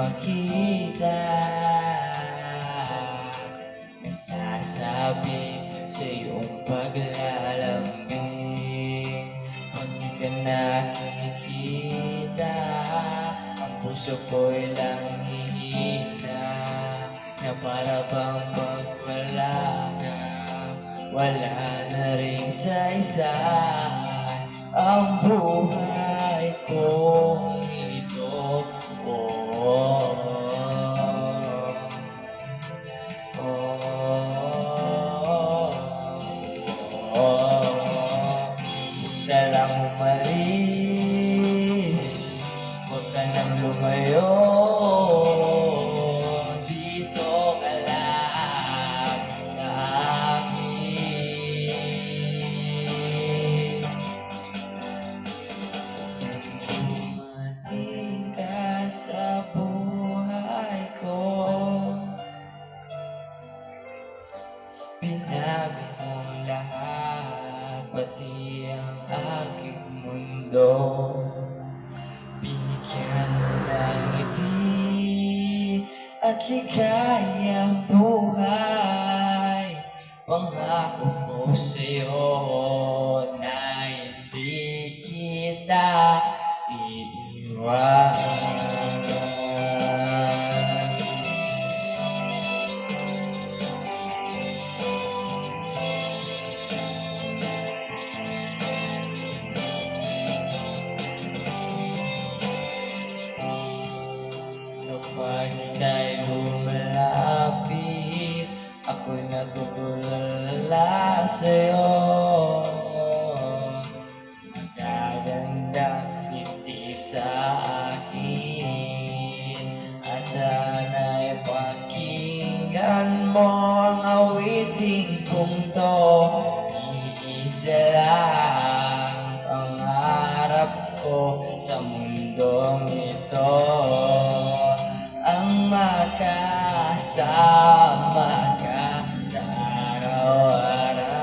Makita, nasasabi sa iyong paglalambing. Pag di ka nakikita, ang puso ko'y lang hihina, na para bang pag wala na rin saysay ang buhay kong ito. Huwag ka lang umalis, huwag ka nang lumayo, dito ka lang sa akin. Dumating ka sa buhay ko, binago mo lahat, pati ang aking mundo. Binigyan mo ng ngiti at ligayang buhay. Pangako ko sa'yo na hindi kita iiwan. Kapag ika'y lumalapit, ako'y natutulala sa'yo. Magaganda ngiti sa akin, at sana'y pakinggan mo ang awiting kong to. Iisa lang ang harap ko sa mundong ito, ang makasama ka sa araw-araw.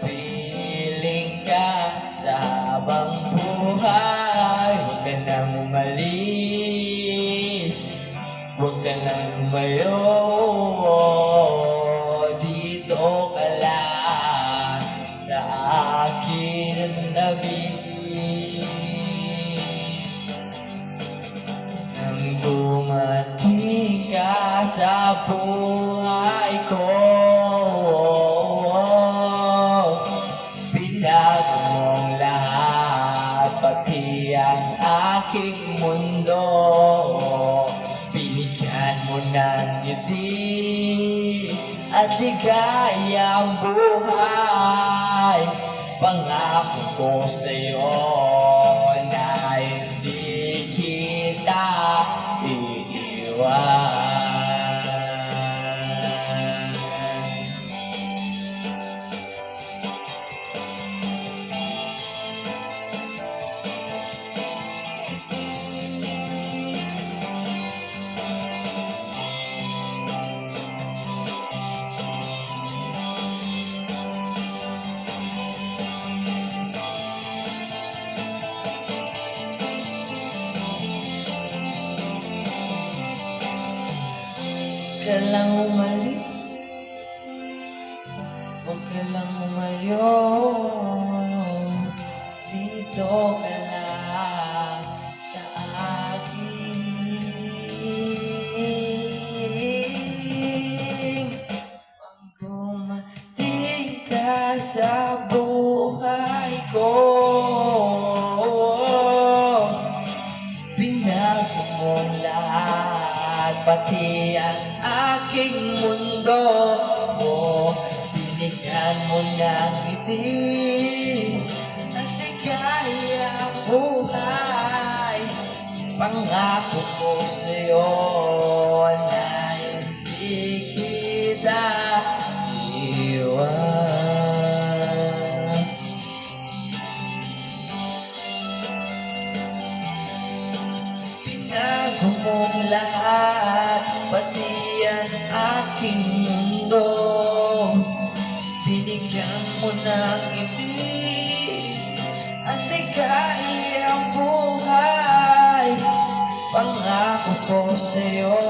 Makapiling ka sa habang buhay. Huwag ka nang umalis, huwag ka nang lumayo, dito ka lang sa akin nabing. Nang dumating ka sa buhay ko, binago mong lahat, pati ang aking mundo. Binigyan mo ng ngiti at ligayang buhay. Pangako ko sa'yo na hindi kita iiwan. Huwag ka lang umalis, huwag ka lang umayo, dito ka lang sa akin. Ang sa buhay ko. Binago mo lahat, pati ang aking mundo. Binigyan mo ng ngiti at ligaya ang buhay. Pangako ko sa'yo na hindi kita iwan. Binago mong lahat, pati ang aking mundo. Binigyan mo ng ngiti at ligaya ang buhay. Pangako ko sa'yo